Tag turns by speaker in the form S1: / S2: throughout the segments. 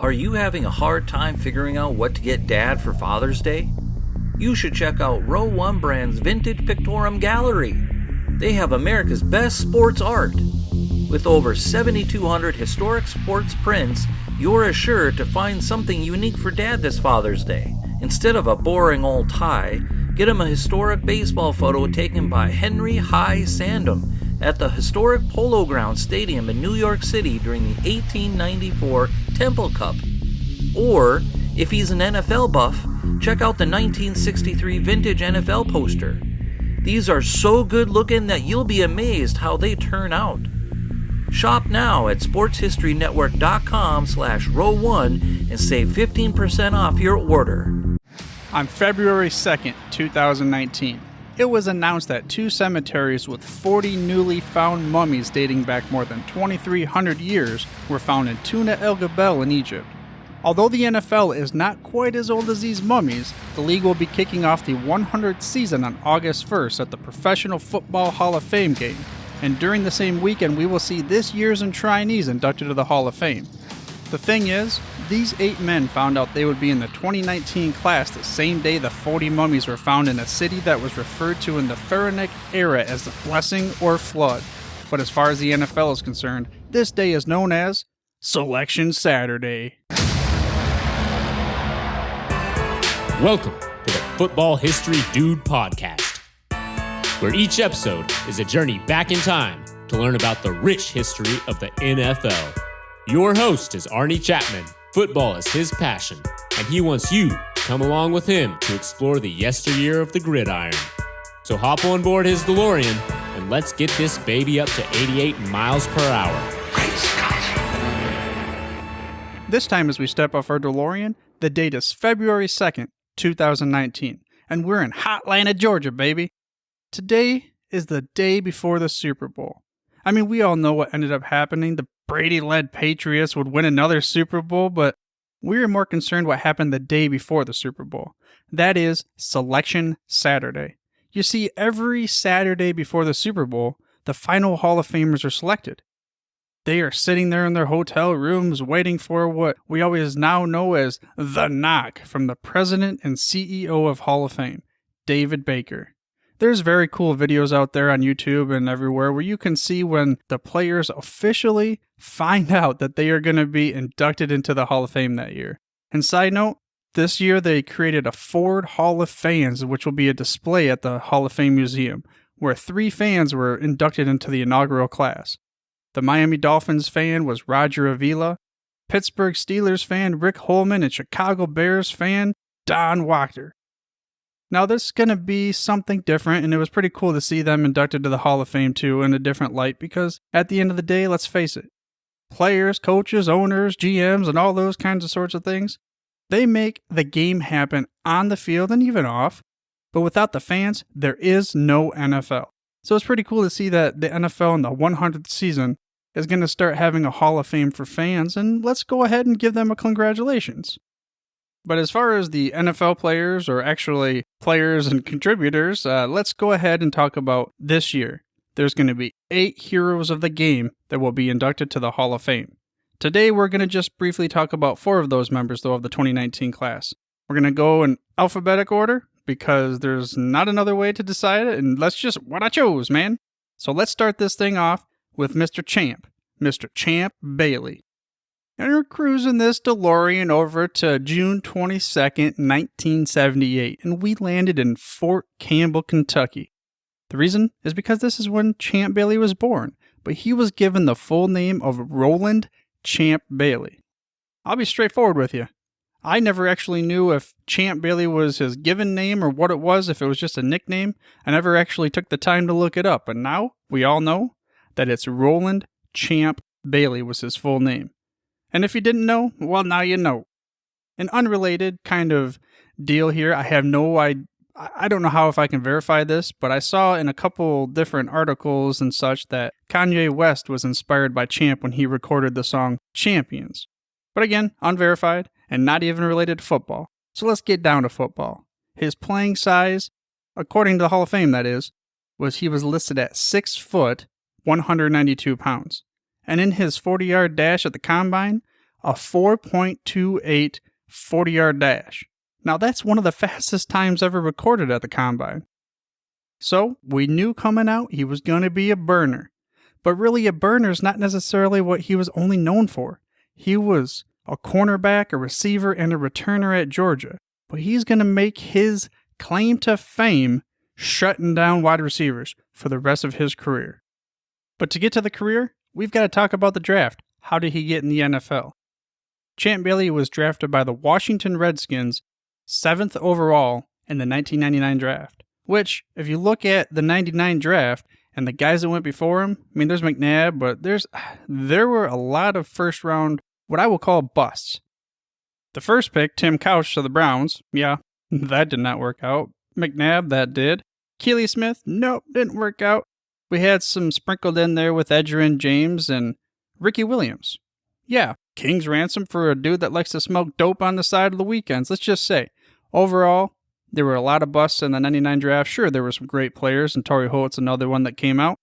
S1: Are you having a hard time figuring out what to get Dad for Father's Day? You should check out Row 1 Brand's Vintage Pictorum Gallery. They have America's best sports art. With over 7,200 historic sports prints, you're assured to find something unique for Dad this Father's Day. Instead of a boring old tie, get him a historic baseball photo taken by Henry High Sandham at the historic Polo Grounds Stadium in New York City during the 1894 Temple Cup. Or, if he's an NFL buff, check out the 1963 vintage NFL poster. These are so good looking that you'll be amazed how they turn out. Shop now at sportshistorynetwork.com/row1 and save 15% off your order.
S2: On February 2nd, 2019, it was announced that two cemeteries with 40 newly found mummies dating back more than 2,300 years were found in Tuna El Gabel in Egypt. Although the NFL is not quite as old as these mummies, the league will be kicking off the 100th season on August 1st at the Professional Football Hall of Fame game. And during the same weekend, we will see this year's entrainees inducted to the Hall of Fame. The thing is, these 8 men found out they would be in the 2019 class the same day the 40 mummies were found in a city that was referred to in the Pharaonic era as the Blessing or Flood. But as far as the NFL is concerned, this day is known as Selection Saturday.
S3: Welcome to the Football History Dude podcast, where each episode is a journey back in time to learn about the rich history of the NFL. Your host is Arnie Chapman. Football is his passion, and he wants you to come along with him to explore the yesteryear of the gridiron. So hop on board his DeLorean, and let's get this baby up to 88 miles per hour.
S4: Great Scott!
S2: This time as we step off our DeLorean, the date is February 2nd, 2019, and we're in Hotlanta, Georgia, baby. Today is the day before the Super Bowl. I mean, we all know what ended up happening. The Brady-led Patriots would win another Super Bowl, but we're more concerned what happened the day before the Super Bowl. That is Selection Saturday. You see, every Saturday before the Super Bowl, the final Hall of Famers are selected. They are sitting there in their hotel rooms waiting for what we always now know as the knock from the president and CEO of Hall of Fame, David Baker. There's very cool videos out there on YouTube and everywhere where you can see when the players officially find out that they are going to be inducted into the Hall of Fame that year. And side note, this year they created a Ford Hall of Fans, which will be a display at the Hall of Fame Museum, where 3 fans were inducted into the inaugural class. The Miami Dolphins fan was Roger Avila, Pittsburgh Steelers fan Rick Holman, and Chicago Bears fan Don Wachter. Now, this is going to be something different, and it was pretty cool to see them inducted to the Hall of Fame, too, in a different light, because at the end of the day, let's face it, players, coaches, owners, GMs, and all those kinds of sorts of things, they make the game happen on the field and even off, but without the fans, there is no NFL. So it's pretty cool to see that the NFL in the 100th season is going to start having a Hall of Fame for fans, and let's go ahead and give them a congratulations. But as far as the NFL players, or actually players and contributors, let's go ahead and talk about this year. There's going to be 8 heroes of the game that will be inducted to the Hall of Fame. Today, we're going to just briefly talk about 4 of those members, though, of the 2019 class. We're going to go in alphabetic order, because there's not another way to decide it, and let's just what I chose, man. So let's start this thing off with Mr. Champ Bailey. And we're cruising this DeLorean over to June 22nd, 1978, and we landed in Fort Campbell, Kentucky. The reason is because this is when Champ Bailey was born, but he was given the full name of Roland Champ Bailey. I'll be straightforward with you. I never actually knew if Champ Bailey was his given name or what it was, if it was just a nickname. I never actually took the time to look it up, but now we all know that it's Roland Champ Bailey was his full name. And if you didn't know, well, now you know. An unrelated kind of deal here. I have no idea. I don't know how if I can verify this, but I saw in a couple different articles and such that Kanye West was inspired by Champ when he recorded the song Champions. But again, unverified and not even related to football. So let's get down to football. His playing size, according to the Hall of Fame that is, he was listed at 6 foot, 192 pounds. And in his 40-yard dash at the combine, a 4.28 40-yard dash. Now that's one of the fastest times ever recorded at the Combine. So we knew coming out he was going to be a burner. But really a burner is not necessarily what he was only known for. He was a cornerback, a receiver, and a returner at Georgia. But he's going to make his claim to fame shutting down wide receivers for the rest of his career. But to get to the career, we've got to talk about the draft. How did he get in the NFL? Champ Bailey was drafted by the Washington Redskins 7th overall in the 1999 draft, which, if you look at the 99 draft and the guys that went before him, I mean, there's McNabb, but there were a lot of first round, what I will call busts. The first pick, Tim Couch to the Browns, yeah, that did not work out. McNabb, that did. Keely Smith, nope, didn't work out. We had some sprinkled in there with Edgerrin James and Ricky Williams. Yeah, king's ransom for a dude that likes to smoke dope on the side of the weekends. Let's just say, overall, there were a lot of busts in the 99 draft. Sure, there were some great players, and Torrey Holt's another one that came out.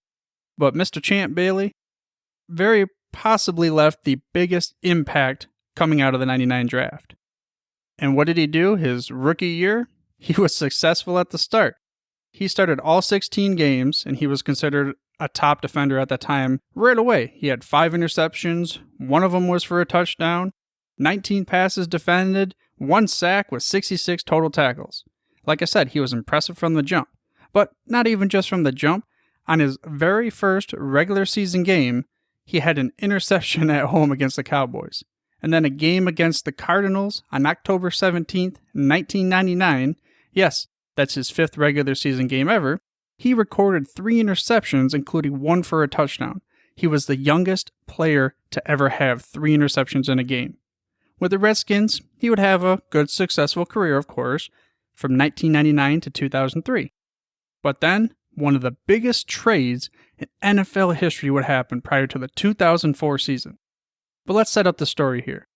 S2: But Mr. Champ Bailey very possibly left the biggest impact coming out of the 99 draft. And what did he do his rookie year? He was successful at the start. He started all 16 games, and he was considered a top defender at that time right away. He had 5 interceptions, one of them was for a touchdown, 19 passes defended, 1 sack with 66 total tackles. Like I said, he was impressive from the jump. But not even just from the jump. On his very first regular season game, he had an interception at home against the Cowboys. And then a game against the Cardinals on October 17th, 1999. Yes, that's his 5th regular season game ever. He recorded 3 interceptions, including 1 for a touchdown. He was the youngest player to ever have 3 interceptions in a game. With the Redskins, he would have a good, successful career, of course, from 1999 to 2003. But then, one of the biggest trades in NFL history would happen prior to the 2004 season. But let's set up the story here.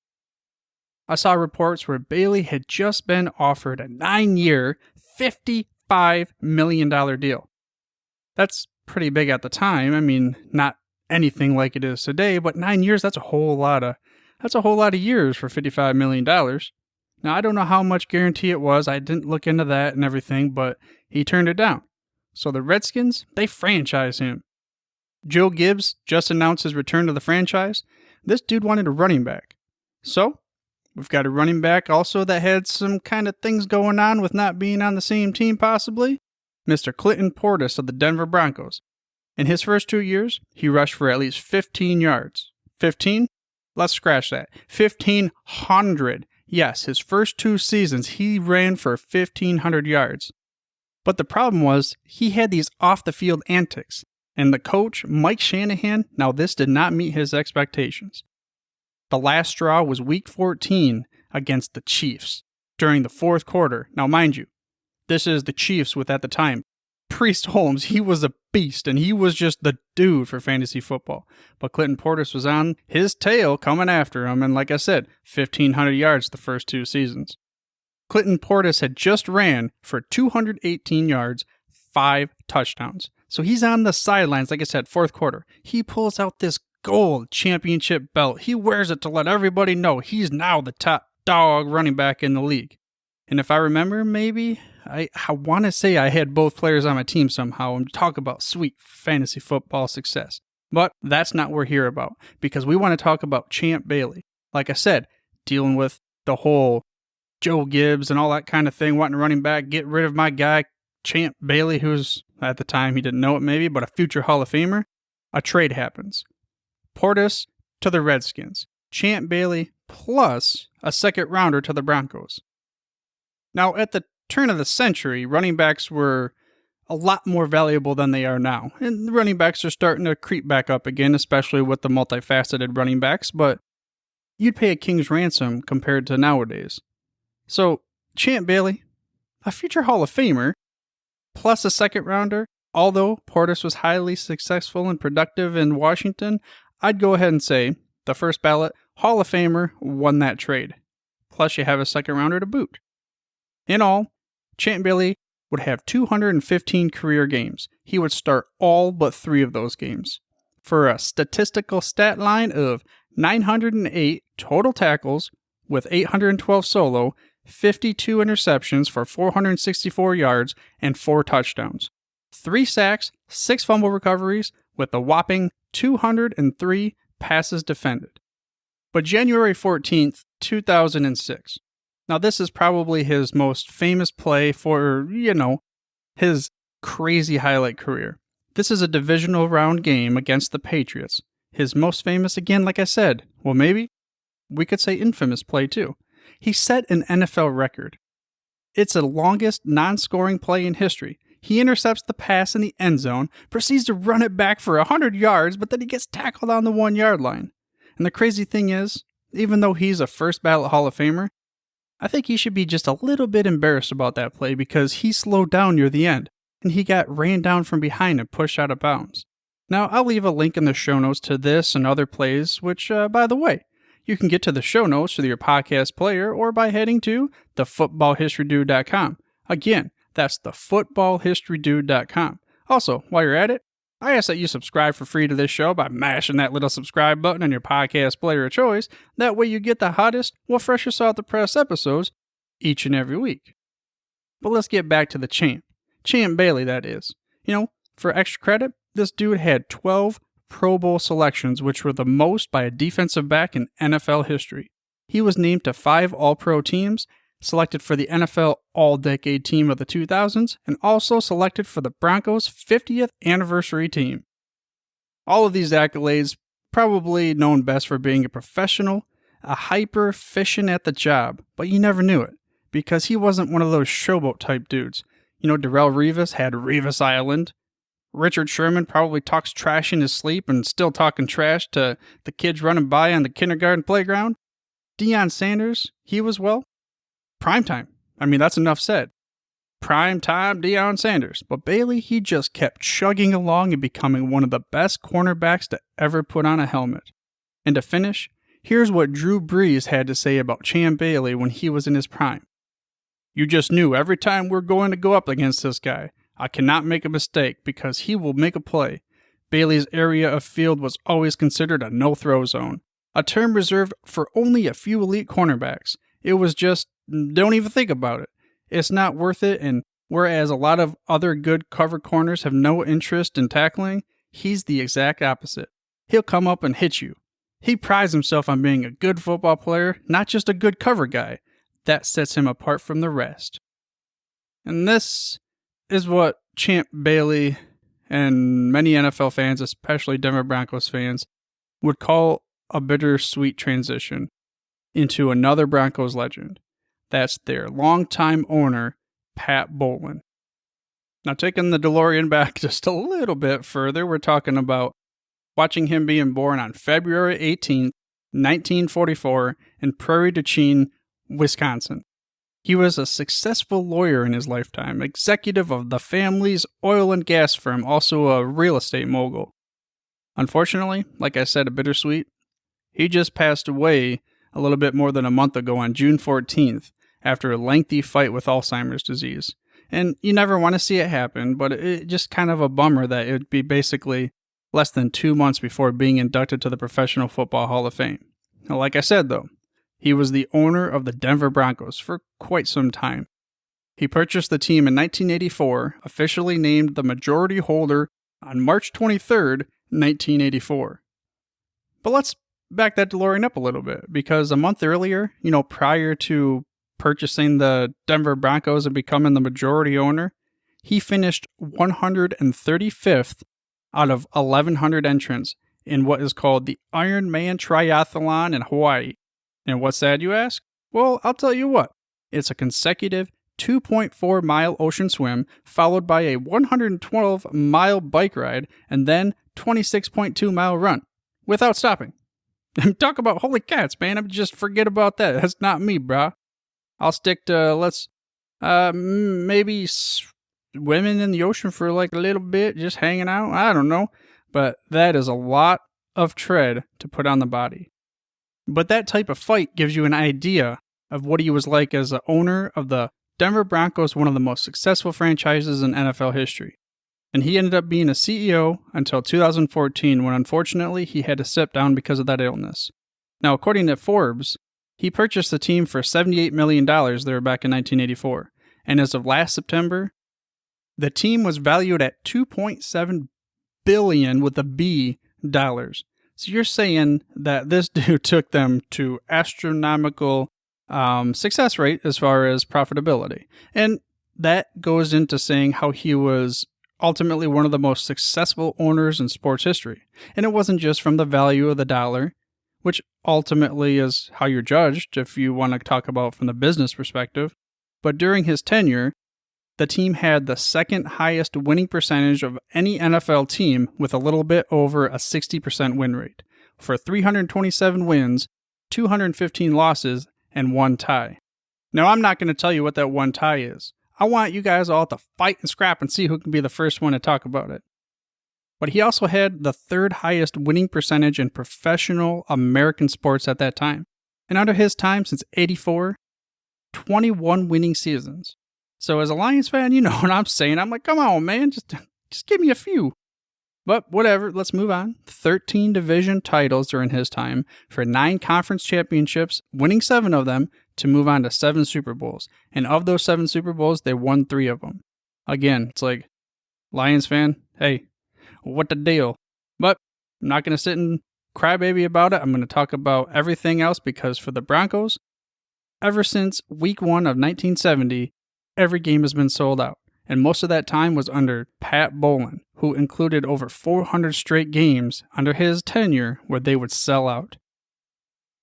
S2: I saw reports where Bailey had just been offered a 9-year, $55 million deal. That's pretty big at the time. I mean, not anything like it is today, but 9 years, that's a whole lot of years for $55 million. Now, I don't know how much guarantee it was. I didn't look into that and everything, but he turned it down. So the Redskins, they franchise him. Joe Gibbs just announced his return to the franchise. This dude wanted a running back. So, we've got a running back also that had some kind of things going on with not being on the same team possibly. Mr. Clinton Portis of the Denver Broncos. In his first 2 years, he rushed for at least 15 yards. 15? Let's scratch that. 1,500. Yes, his first 2 seasons, he ran for 1,500 yards. But the problem was, he had these off-the-field antics. And the coach, Mike Shanahan, now this did not meet his expectations. The last straw was Week 14 against the Chiefs during the 4th quarter. Now, mind you, this is the Chiefs with, at the time, Priest Holmes. He was a beast, and he was just the dude for fantasy football. But Clinton Portis was on his tail coming after him, and like I said, 1,500 yards the first 2 seasons. Clinton Portis had just ran for 218 yards, 5 touchdowns. So he's on the sidelines, like I said, 4th quarter. He pulls out this gold championship belt. He wears it to let everybody know he's now the top dog running back in the league. And if I remember, maybe, I want to say I had both players on my team somehow and talk about sweet fantasy football success. But that's not what we're here about, because we want to talk about Champ Bailey. Like I said, dealing with the whole Joe Gibbs and all that kind of thing, wanting a running back, get rid of my guy, Champ Bailey, who's, at the time, he didn't know it maybe, but a future Hall of Famer. A trade happens. Portis to the Redskins. Champ Bailey plus a 2nd rounder to the Broncos. Now, at the turn of the century, running backs were a lot more valuable than they are now. And the running backs are starting to creep back up again, especially with the multifaceted running backs, but you'd pay a king's ransom compared to nowadays. So, Champ Bailey, a future Hall of Famer, plus a 2nd rounder, although Portis was highly successful and productive in Washington, I'd go ahead and say the first ballot Hall of Famer won that trade. Plus you have a 2nd rounder to boot. In all, Champ Bailey would have 215 career games. He would start all but 3 of those games. for a statistical stat line of 908 total tackles with 812 solo, 52 interceptions for 464 yards, and 4 touchdowns. 3 sacks, 6 fumble recoveries, with a whopping 203 passes defended. But January 14th, 2006. Now this is probably his most famous play for, his crazy highlight career. This is a divisional round game against the Patriots. His most famous, again, like I said, well maybe we could say infamous play too. He set an NFL record. It's the longest non-scoring play in history. He intercepts the pass in the end zone, proceeds to run it back for 100 yards, but then he gets tackled on the 1-yard line. And the crazy thing is, even though he's a first ballot Hall of Famer, I think he should be just a little bit embarrassed about that play because he slowed down near the end, and he got ran down from behind and pushed out of bounds. Now, I'll leave a link in the show notes to this and other plays, which, by the way, you can get to the show notes through your podcast player or by heading to thefootballhistorydude.com. Again, that's thefootballhistorydude.com. Also, while you're at it, I ask that you subscribe for free to this show by mashing that little subscribe button on your podcast player of choice. That way you get the hottest, freshest off the press episodes each and every week. But let's get back to the champ. Champ Bailey, that is. For extra credit, this dude had 12 Pro Bowl selections, which were the most by a defensive back in NFL history. He was named to 5 All-Pro teams, selected for the NFL All-Decade Team of the 2000s, and also selected for the Broncos' 50th anniversary team. All of these accolades probably known best for being a professional, a hyper efficient at the job, but you never knew it, because he wasn't one of those showboat type dudes. Darrelle Revis had Revis Island. Richard Sherman probably talks trash in his sleep and still talking trash to the kids running by on the kindergarten playground. Deion Sanders, he was, primetime. That's enough said. Primetime Deion Sanders. But Bailey, he just kept chugging along and becoming one of the best cornerbacks to ever put on a helmet. And to finish, here's what Drew Brees had to say about Champ Bailey when he was in his prime. You just knew every time we're going to go up against this guy, I cannot make a mistake because he will make a play. Bailey's area of field was always considered a no-throw zone, a term reserved for only a few elite cornerbacks. It was just, don't even think about it. It's not worth it, and whereas a lot of other good cover corners have no interest in tackling, he's the exact opposite. He'll come up and hit you. He prides himself on being a good football player, not just a good cover guy. That sets him apart from the rest. And this is what Champ Bailey and many NFL fans, especially Denver Broncos fans, would call a bittersweet transition into another Broncos legend. That's their longtime owner, Pat Bowlen. Now, taking the DeLorean back just a little bit further, we're talking about watching him being born on February 18th, 1944 in Prairie du Chien, Wisconsin. He was a successful lawyer in his lifetime, executive of the family's oil and gas firm, also a real estate mogul. Unfortunately, like I said, a bittersweet, he just passed away a little bit more than a month ago on June 14th after a lengthy fight with Alzheimer's disease. And you never want to see it happen, but it's just kind of a bummer that it would be basically less than 2 months before being inducted to the Professional Football Hall of Fame. Now, like I said, though, he was the owner of the Denver Broncos for quite some time. He purchased the team in 1984, officially named the majority holder on March 23rd, 1984. But let's back that DeLorean up a little bit, because a month earlier, prior to purchasing the Denver Broncos and becoming the majority owner, he finished 135th out of 1,100 entrants in what is called the Ironman Triathlon in Hawaii. And what's that, you ask? Well, I'll tell you what. It's a consecutive 2.4-mile ocean swim, followed by a 112-mile bike ride, and then 26.2-mile run, without stopping. Talk about holy cats, man. Just forget about that. That's not me, brah. I'll stick to, maybe swimming in the ocean for a little bit, just hanging out. I don't know. But that is a lot of tread to put on the body. But that type of fight gives you an idea of what he was like as the owner of the Denver Broncos, one of the most successful franchises in NFL history. And he ended up being a CEO until 2014 when unfortunately he had to step down because of that illness. Now, according to Forbes, he purchased the team for $78 million there back in 1984. And as of last September, the team was valued at $2.7 billion with a B dollars. So you're saying that this dude took them to astronomical success rate as far as profitability. And that goes into saying how he was ultimately one of the most successful owners in sports history. And it wasn't just from the value of the dollar, which ultimately is how you're judged if you want to talk about from the business perspective. But during his tenure, the team had the second highest winning percentage of any NFL team with a little bit over a 60% win rate for 327 wins, 215 losses, and 1 tie. Now, I'm not going to tell you what that 1 tie is. I want you guys all to fight and scrap and see who can be the first one to talk about it. But he also had the third highest winning percentage in professional American sports at that time. And under his time, since '84, 21 winning seasons. So as a Lions fan, you know what I'm saying. I'm like, come on, man, just give me a few. But whatever, let's move on. 13 division titles during his time for 9 conference championships, winning 7 of them to move on to 7 Super Bowls. And of those 7 Super Bowls, they won 3 of them. Again, it's like, Lions fan, hey, what the deal? But I'm not going to sit and crybaby about it. I'm going to talk about everything else because for the Broncos, ever since week 1 of 1970, every game has been sold out. And most of that time was under Pat Bowlen, who included over 400 straight games under his tenure where they would sell out.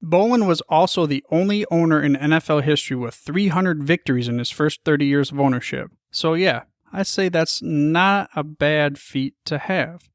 S2: Bowlen was also the only owner in NFL history with 300 victories in his first 30 years of ownership. So yeah, I'd say that's not a bad feat to have.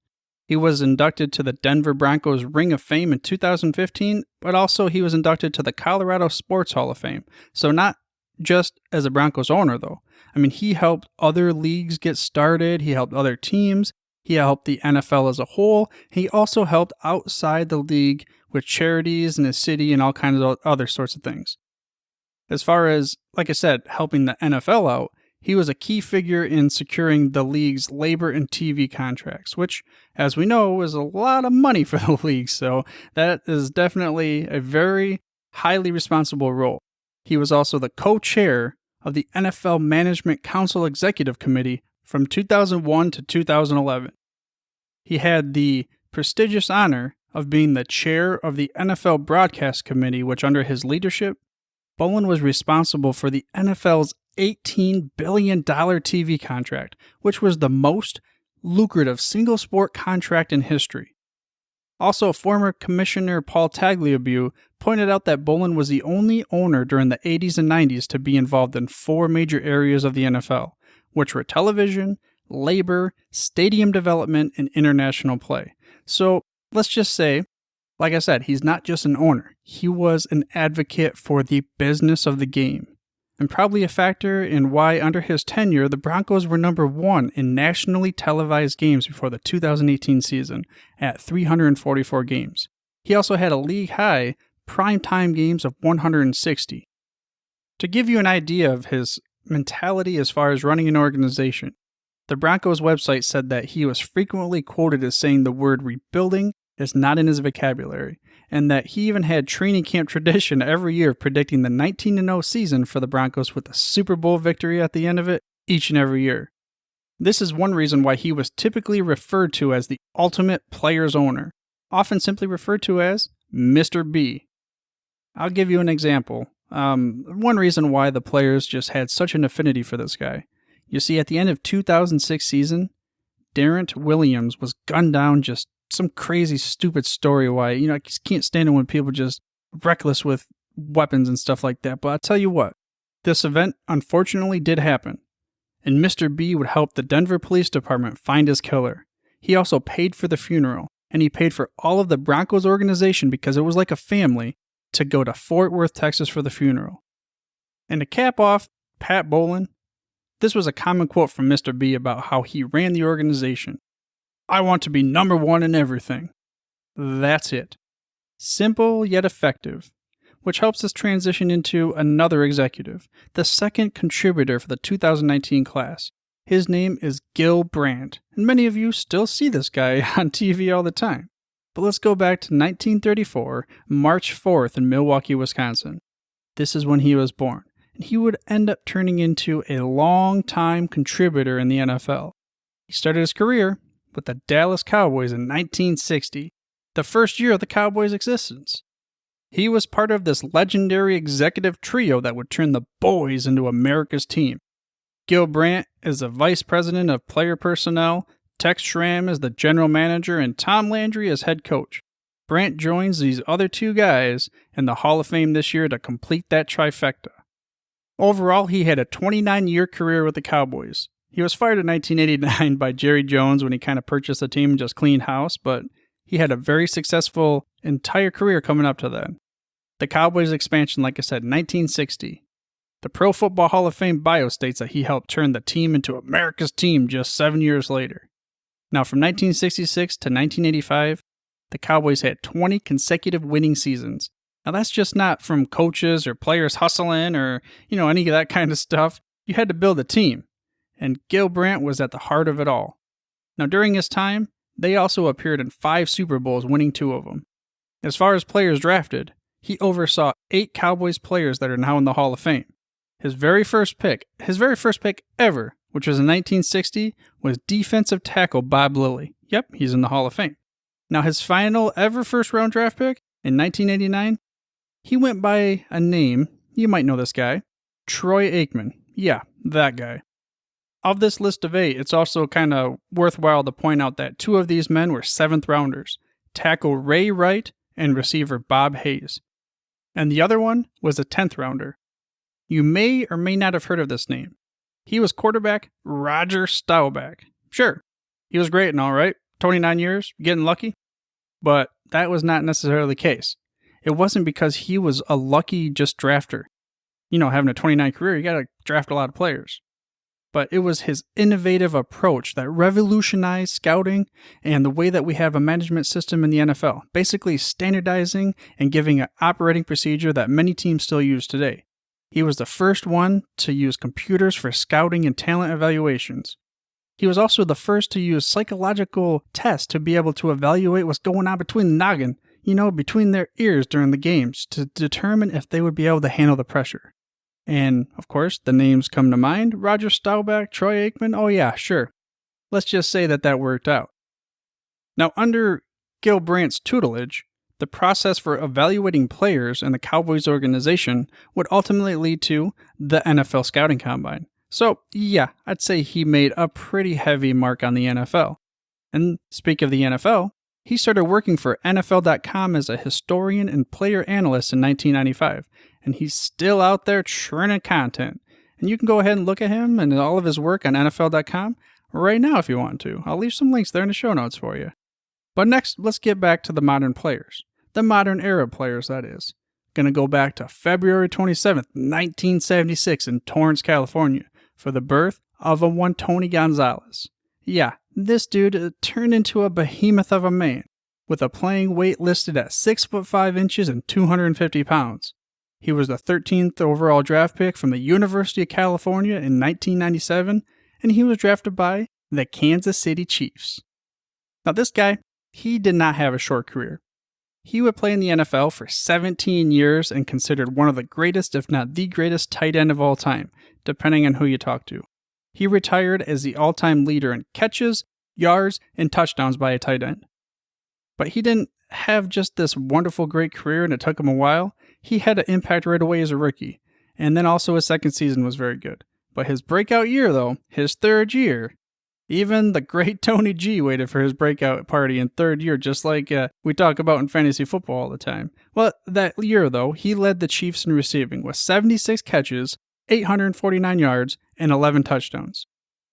S2: He was inducted to the Denver Broncos Ring of Fame in 2015, but also he was inducted to the Colorado Sports Hall of Fame. So not just as a Broncos owner, though. I mean, he helped other leagues get started. He helped other teams. He helped the NFL as a whole. He also helped outside the league with charities in his city and all kinds of other sorts of things. As far as, like I said, helping the NFL out, he was a key figure in securing the league's labor and TV contracts, which, as we know, is a lot of money for the league. So that is definitely a very highly responsible role. He was also the co-chair of the NFL Management Council Executive Committee from 2001 to 2011. He had the prestigious honor of being the chair of the NFL Broadcast Committee, which under his leadership, Bowlen was responsible for the NFL's $18 billion TV contract, which was the most lucrative single sport contract in history. Also, former Commissioner Paul Tagliabue pointed out that Bowlen was the only owner during the 80s and 90s to be involved in 4 major areas of the NFL, which were television, labor, stadium development, and international play. So let's just say, like I said, he's not just an owner. He was an advocate for the business of the game, and probably a factor in why under his tenure, the Broncos were number 1 in nationally televised games before the 2018 season at 344 games. He also had a league-high primetime games of 160. To give you an idea of his mentality as far as running an organization, the Broncos website said that he was frequently quoted as saying the word rebuilding is not in his vocabulary, and that he even had training camp tradition every year predicting the 19-0 season for the Broncos with a Super Bowl victory at the end of it each and every year. This is one reason why he was typically referred to as the ultimate player's owner, often simply referred to as Mr. B. I'll give you an example. One reason why the players just had such an affinity for this guy. You see, at the end of 2006 season, Darrent Williams was gunned down, just some crazy, stupid story why, I just can't stand it when people just reckless with weapons and stuff like that. But I'll tell you what, this event unfortunately did happen, and Mr. B would help the Denver Police Department find his killer. He also paid for the funeral, and he paid for all of the Broncos organization because it was like a family to go to Fort Worth, Texas for the funeral. And to cap off Pat Bowlen, this was a common quote from Mr. B about how he ran the organization. I want to be number 1 in everything. That's it. Simple yet effective, which helps us transition into another executive, the second contributor for the 2019 class, His name is Gil Brandt, and many of you still see this guy on TV all the time. But let's go back to 1934, March 4th in Milwaukee, Wisconsin. This is when he was born, and he would end up turning into a long-time contributor in the NFL. He started his career with the Dallas Cowboys in 1960, the first year of the Cowboys' existence. He was part of this legendary executive trio that would turn the boys into America's team. Gil Brandt is the vice president of player personnel, Tex Schramm is the general manager, and Tom Landry is head coach. Brandt joins these other two guys in the Hall of Fame this year to complete that trifecta. Overall, he had a 29-year career with the Cowboys. He was fired in 1989 by Jerry Jones when he kind of purchased the team and just cleaned house, but he had a very successful entire career coming up to that. The Cowboys expansion, like I said, 1960. The Pro Football Hall of Fame bio states that he helped turn the team into America's team just 7 years later. Now, from 1966 to 1985, the Cowboys had 20 consecutive winning seasons. Now, that's just not from coaches or players hustling or, any of that kind of stuff. You had to build a team, and Gil Brandt was at the heart of it all. Now, during his time, they also appeared in 5 Super Bowls, winning 2 of them. As far as players drafted, he oversaw 8 Cowboys players that are now in the Hall of Fame. His very first pick ever, which was in 1960, was defensive tackle Bob Lilly. Yep, he's in the Hall of Fame. Now, his final ever first-round draft pick in 1989, he went by a name, you might know this guy, Troy Aikman. Yeah, that guy. Of this list of 8, it's also kind of worthwhile to point out that 2 of these men were 7th-rounders, tackle Ray Wright and receiver Bob Hayes. And the other one was a 10th-rounder. You may or may not have heard of this name. He was quarterback Roger Staubach. Sure, he was great and all right, 29 years, getting lucky. But that was not necessarily the case. It wasn't because he was a lucky just drafter. Having a 29 career, you got to draft a lot of players. But it was his innovative approach that revolutionized scouting and the way that we have a management system in the NFL, basically standardizing and giving an operating procedure that many teams still use today. He was the first one to use computers for scouting and talent evaluations. He was also the first to use psychological tests to be able to evaluate what's going on between the noggin, between their ears during the games to determine if they would be able to handle the pressure. And, of course, the names come to mind. Roger Staubach, Troy Aikman, oh yeah, sure. Let's just say that worked out. Now, under Gil Brandt's tutelage, the process for evaluating players in the Cowboys organization would ultimately lead to the NFL Scouting Combine. So, yeah, I'd say he made a pretty heavy mark on the NFL. And speak of the NFL, he started working for NFL.com as a historian and player analyst in 1995, and he's still out there churning content. And you can go ahead and look at him and all of his work on NFL.com right now if you want to. I'll leave some links there in the show notes for you. But next, let's get back to the modern players. The modern era players, that is. Gonna go back to February 27th, 1976 in Torrance, California, for the birth of a one Tony Gonzalez. Yeah, this dude turned into a behemoth of a man, with a playing weight listed at 6'5" and 250 pounds. He was the 13th overall draft pick from the University of California in 1997, and he was drafted by the Kansas City Chiefs. Now this guy, he did not have a short career. He would play in the NFL for 17 years and considered one of the greatest, if not the greatest, tight end of all time, depending on who you talk to. He retired as the all-time leader in catches, yards, and touchdowns by a tight end. But he didn't have just this wonderful, great career and it took him a while. He had an impact right away as a rookie, and then also his second season was very good. But his breakout year, though, his third year, even the great Tony G waited for his breakout party in third year, just like we talk about in fantasy football all the time. Well, that year, though, he led the Chiefs in receiving with 76 catches, 849 yards, and 11 touchdowns.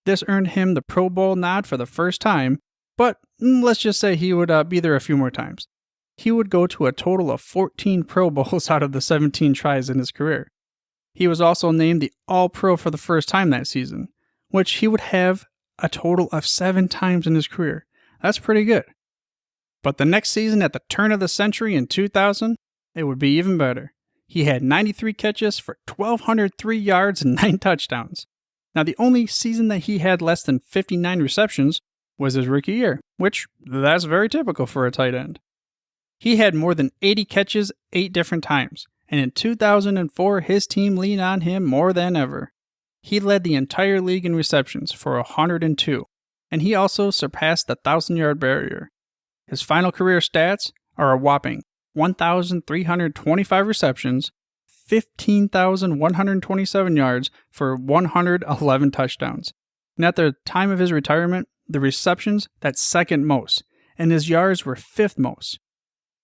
S2: This earned him the Pro Bowl nod for the first time, but let's just say he would be there a few more times. He would go to a total of 14 Pro Bowls out of the 17 tries in his career. He was also named the All-Pro for the first time that season, which he would have a total of 7 times in his career. That's pretty good. But the next season at the turn of the century in 2000, it would be even better. He had 93 catches for 1,203 yards and 9 touchdowns. Now, the only season that he had less than 59 receptions was his rookie year, which that's very typical for a tight end. He had more than 80 catches 8 different times, and in 2004, his team leaned on him more than ever. He led the entire league in receptions for 102, and he also surpassed the 1,000-yard barrier. His final career stats are a whopping 1,325 receptions, 15,127 yards for 111 touchdowns. And at the time of his retirement, the receptions, that's second most, and his yards were fifth most.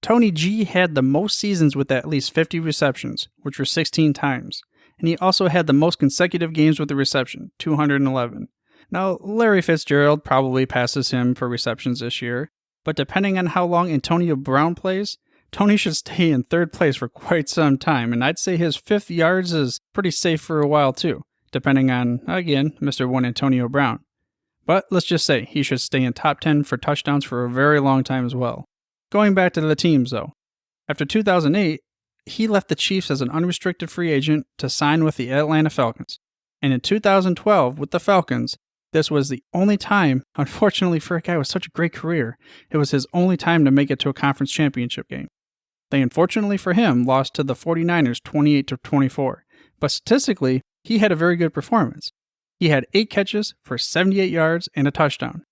S2: Tony G had the most seasons with at least 50 receptions, which were 16 times, and he also had the most consecutive games with a reception, 211. Now, Larry Fitzgerald probably passes him for receptions this year, but depending on how long Antonio Brown plays, Tony should stay in third place for quite some time, and I'd say his fifth yards is pretty safe for a while too, depending on, again, Mr. 1 Antonio Brown. But let's just say he should stay in top 10 for touchdowns for a very long time as well. Going back to the teams though, after 2008, he left the Chiefs as an unrestricted free agent to sign with the Atlanta Falcons. And in 2012, with the Falcons, this was the only time, unfortunately for a guy with such a great career, it was his only time to make it to a conference championship game. They unfortunately for him lost to the 49ers 28-24, but statistically, he had a very good performance. He had 8 catches for 78 yards and a touchdown.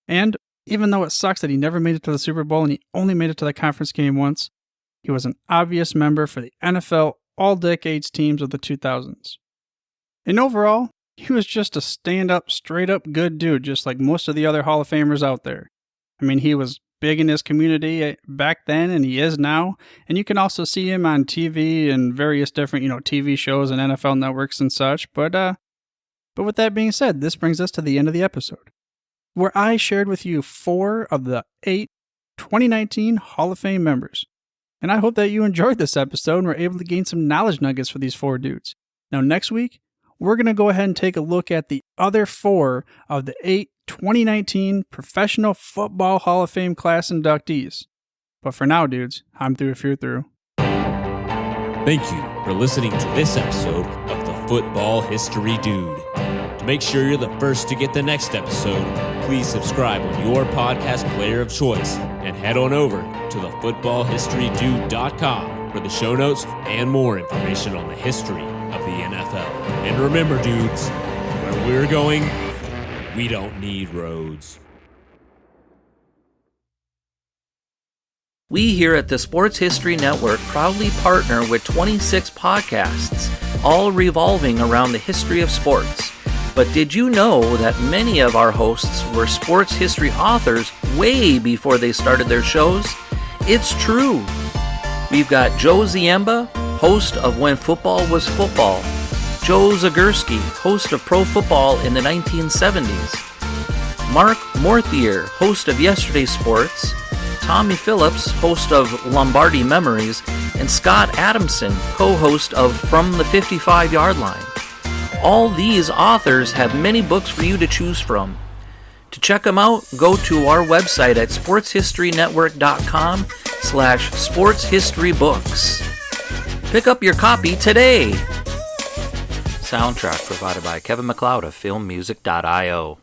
S2: And even though it sucks that he never made it to the Super Bowl and he only made it to the conference game once, he was an obvious member for the NFL all-decades teams of the 2000s. And overall, he was just a stand-up, straight-up good dude, just like most of the other Hall of Famers out there. I mean, he was big in his community back then, and he is now. And you can also see him on TV and various different, TV shows and NFL networks and such. But with that being said, this brings us to the end of the episode, where I shared with you 4 of the 8 2019 Hall of Fame members. And I hope that you enjoyed this episode and were able to gain some knowledge nuggets for these 4 dudes. Now, next week, we're going to go ahead and take a look at the other 4 of the 8 2019 Professional Football Hall of Fame class inductees. But for now, dudes, I'm through if you're through.
S3: Thank you for listening to this episode of the Football History Dude. To make sure you're the first to get the next episode, please subscribe on your podcast player of choice and head on over to thefootballhistorydude.com for the show notes and more information on the history of the NFL. And remember, dudes, where we're going, we don't need roads.
S1: We here at the Sports History Network proudly partner with 26 podcasts, all revolving around the history of sports. But did you know that many of our hosts were sports history authors way before they started their shows? It's true. We've got Joe Ziemba, host of When Football Was Football, Joe Zagurski, host of Pro Football in the 1970s, Mark Morthier, host of Yesterday Sports, Tommy Phillips, host of Lombardi Memories, and Scott Adamson, co-host of From the 55-Yard Line. All these authors have many books for you to choose from. To check them out, go to our website at sportshistorynetwork.com/sportshistorybooks. Pick up your copy today. Soundtrack provided by Kevin MacLeod of filmmusic.io.